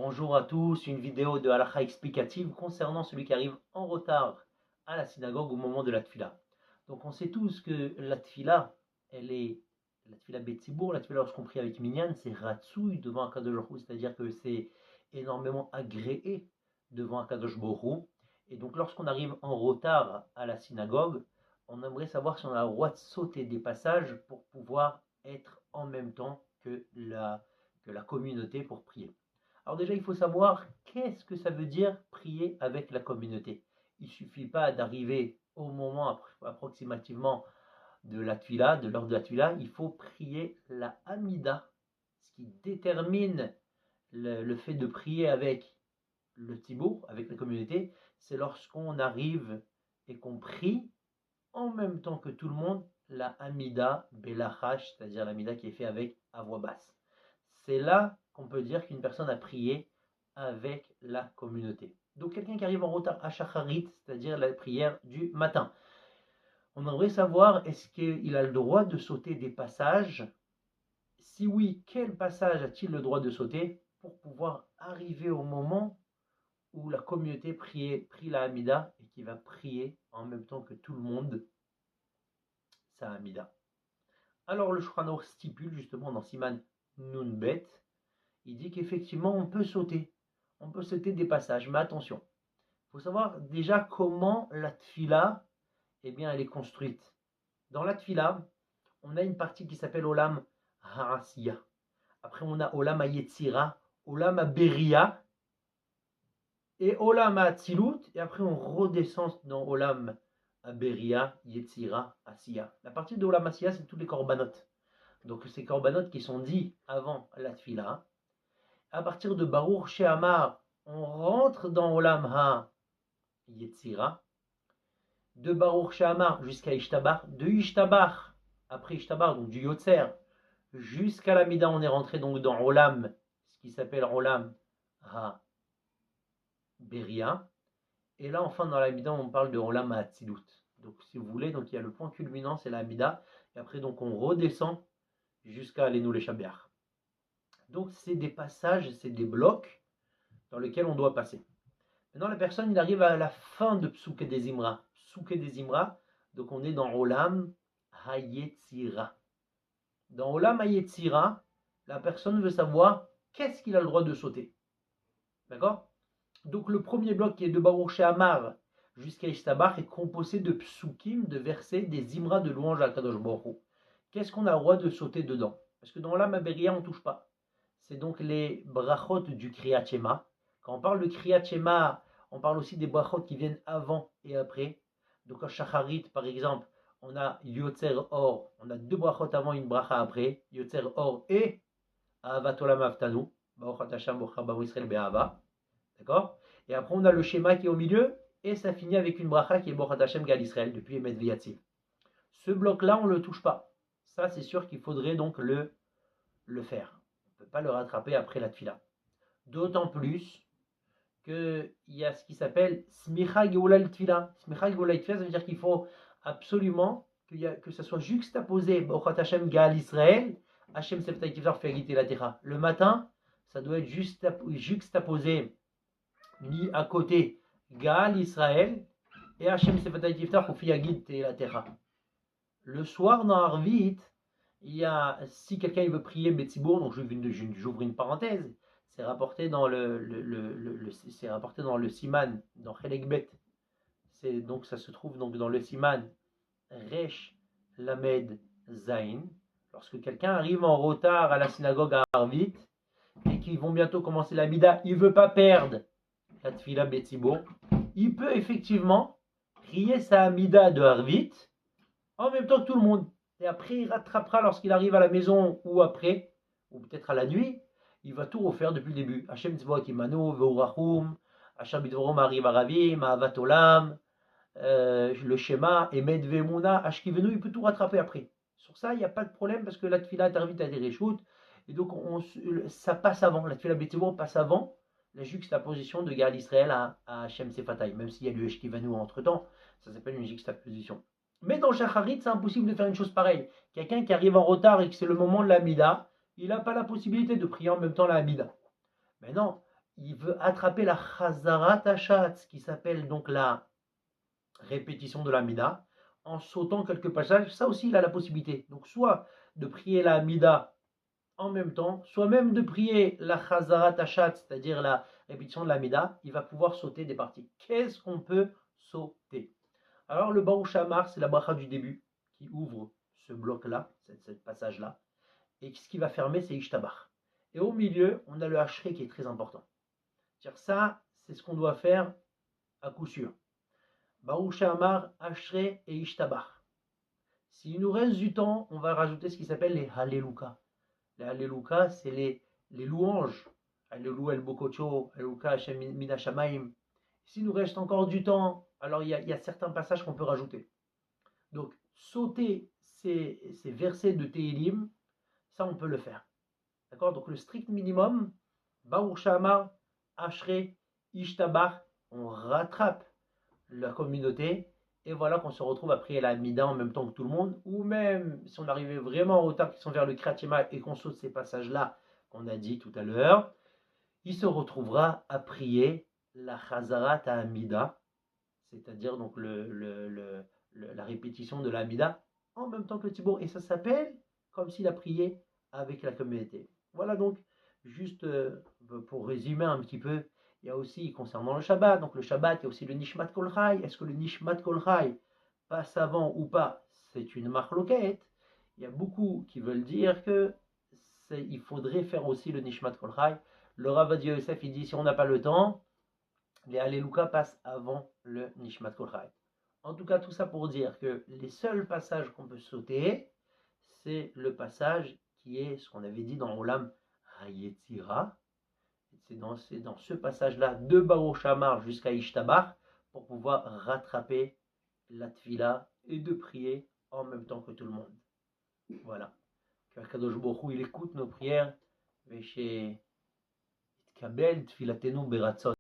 Bonjour à tous, une vidéo de halakha explicative concernant celui qui arrive en retard à la synagogue au moment de la tfila. Donc on sait tous que la tfila, elle est la tfila betzibour, la tfila lorsqu'on prie avec minyan, c'est ratsouille devant Akadosh Baruch Hu, c'est-à-dire que c'est énormément agréé devant Akadosh Baruch Hu. Et donc lorsqu'on arrive en retard à la synagogue, on aimerait savoir si on a le droit de sauter des passages pour pouvoir être en même temps que la communauté pour prier. Alors déjà, il faut savoir qu'est-ce que ça veut dire prier avec la communauté. Il ne suffit pas d'arriver au moment approximativement de la tuila, de l'heure de la tuila, il faut prier la Hamida, ce qui détermine le fait de prier avec le tibour, avec la communauté, c'est lorsqu'on arrive et qu'on prie en même temps que tout le monde la Hamida Belachash, c'est-à-dire l'Hamida qui est fait avec à voix basse. C'est là qu'on peut dire qu'une personne a prié avec la communauté. Donc quelqu'un qui arrive en retard à Shacharit, c'est-à-dire la prière du matin. On aimerait savoir, est-ce qu'il a le droit de sauter des passages? Si oui, quel passage a-t-il le droit de sauter pour pouvoir arriver au moment où la communauté prie la Hamida et qui va prier en même temps que tout le monde sa Hamida. Alors le Shulchan Aruch stipule justement dans Siman Nunbet, il dit qu'effectivement on peut sauter des passages, mais attention, il faut savoir déjà comment la tfila, eh bien, elle est construite. Dans la tfila, on a une partie qui s'appelle Olam Ha'asiya. Après on a Olam Ha'yetzira, Olam Ha'beria et Olam Ha'atzilut, et après on redescend dans Olam Beria, Yetzira, Asiya. La partie de Olam Asiya, c'est tous les corbanotes. Donc ces corbanotes qui sont dits avant la tfila. À partir de Baruch She'amar, on rentre dans Olam Ha Yetzira. De Baruch She'amar jusqu'à Ishtabar. De Ishtabar, après Ishtabar, donc du Yotzer, jusqu'à la Mida, on est rentré donc dans Olam, ce qui s'appelle Olam Ha Beria. Et là, enfin, dans la Mida, on parle de Olam Ha'atzilut. Donc, si vous voulez, donc il y a le point culminant, c'est la Hamida. Et après, donc, on redescend jusqu'à Alenu les Shabeach. Donc, c'est des passages, c'est des blocs dans lesquels on doit passer. Maintenant, la personne, il arrive à la fin de Psuke des Imra. Psuke des Imra, donc on est dans Olam Hayetzira. Dans Olam Hayetzira, la personne veut savoir qu'est-ce qu'il a le droit de sauter. D'accord? Donc, le premier bloc qui est de Baruch She'amar jusqu'à Ishtabar est composé de psukim, de versets, des imras de louange à Kadosh Baruch Hu. Qu'est-ce qu'on a le droit de sauter dedans? Parce que dans l'âme Beria, on ne touche pas. C'est donc les brachot du Kriyat Shema. Quand on parle de Kriyat Shema, on parle aussi des brachot qui viennent avant et après. Donc à Shacharit, par exemple, on a Yotzer Or. On a deux brachot avant, une bracha après. Yotzer Or et Ahavat Olam Avtanu. Baruch Hashem, Baruch Haba Israël Be'ahava. D'accord? Et après, on a le schéma qui est au milieu, et ça finit avec une bracha qui est Baruch Hashem Gal Israël, depuis Emet V'Yatziv. Ce bloc-là, on ne le touche pas. Ça, c'est sûr qu'il faudrait donc le faire. On ne peut pas le rattraper après la tfila. D'autant plus qu'il y a ce qui s'appelle Smicha Geoula Tfila. Smicha Geoula Tfila, ça veut dire qu'il faut absolument que ça soit juxtaposé Baruch Hashem Gal Israël, Hashem Seftaï Tifzar Fagité la Terra. Le matin, ça doit être juxtaposé, mis à côté Gaal Israël et Hashem Sefatay Tiftar ou Fiyagid et la Terra. Le soir dans Arvit, il y a, si quelqu'un veut prier Betzibour, donc j'ouvre une parenthèse, c'est rapporté dans c'est rapporté dans le Siman, dans Chelek Bet. Donc ça se trouve donc dans le Siman Resh Lamed Zain. Lorsque quelqu'un arrive en retard à la synagogue à Arvit et qu'ils vont bientôt commencer la Mida, il ne veut pas perdre la tfila Betzibour, il peut effectivement prier sa Hamida de Harvit en même temps que tout le monde. Et après, il rattrapera lorsqu'il arrive à la maison ou après, ou peut-être à la nuit, il va tout refaire depuis le début. Hashem Tzvot Imanu, Veurachum, Hashem Bidvorom Arriv Aravim, Ahavat Olam, le schéma, Emet Vemuna, Ashkivenu, il peut tout rattraper après. Sur ça, il n'y a pas de problème parce que la tfila Harvit a des réchoutes. Et donc, ça passe avant. La tfila Betzibour passe avant la juxtaposition de Gal Israël à Hashem Sefatay, même s'il y a le Eshkivanu entre temps, ça s'appelle une juxtaposition. Mais dans Shacharit, c'est impossible de faire une chose pareille. Quelqu'un qui arrive en retard et que c'est le moment de la Hamida, il n'a pas la possibilité de prier en même temps la Hamida. Mais non, il veut attraper la Chazarat Hashatz, qui s'appelle donc la répétition de l'Amida, en sautant quelques passages. Ça aussi, il a la possibilité. Donc, soit de prier la Amida en même temps, soit même de prier la Chazarat Hashatz, c'est-à-dire la répétition de l'Amida, il va pouvoir sauter des parties. Qu'est-ce qu'on peut sauter? Alors, le Baruch Hamar, c'est la bracha du début qui ouvre ce bloc-là, ce passage-là. Et ce qui va fermer, c'est Ishtabach. Et au milieu, on a le Hachré qui est très important. C'est-à-dire ça, c'est ce qu'on doit faire à coup sûr. Baruch Hamar, Hachré et Ishtabach. S'il nous reste du temps, on va rajouter ce qui s'appelle les Halleluka. Les Halleluka, c'est les louanges. Hallelu el Bokocho, Halleluka Hashem Mina Shamaim. S'il nous reste encore du temps, alors il y a certains passages qu'on peut rajouter. Donc, sauter ces versets de Tehillim, ça on peut le faire. D'accord? Donc le strict minimum, Baruch Shama, Ashrei, Ishtabach, on rattrape la communauté et voilà qu'on se retrouve à prier la Mida en même temps que tout le monde, ou même si on arrivait vraiment en retard qui sont vers le Kriyatima et qu'on saute ces passages-là qu'on a dit tout à l'heure, il se retrouvera à prier la Chazarat à Amida, c'est-à-dire donc la répétition de la Amida en même temps que le Tibour. Et ça s'appelle comme s'il a prié avec la communauté. Voilà donc, juste pour résumer un petit peu, il y a aussi concernant le Shabbat, donc le Shabbat, il y a aussi le Nishmat Kol Chai. Est-ce que le Nishmat Kol Chai passe avant ou pas? C'est une marloquette. Il y a beaucoup qui veulent dire que il faudrait faire aussi le Nishmat Kol Chai. Le Rav Ovadia Yosef, il dit si on n'a pas le temps, les Alléluia passent avant le Nishmat Kol Chai. En tout cas, tout ça pour dire que les seuls passages qu'on peut sauter, c'est le passage qui est ce qu'on avait dit dans Olam Hayetzira. C'est dans ce passage-là de Baruch Hamar jusqu'à Ishtabach pour pouvoir rattraper la Tfila et de prier en même temps que tout le monde. Voilà. Que Akadosh Baruch Hu, il écoute nos prières. Kabel Tfilatenu Beratzon.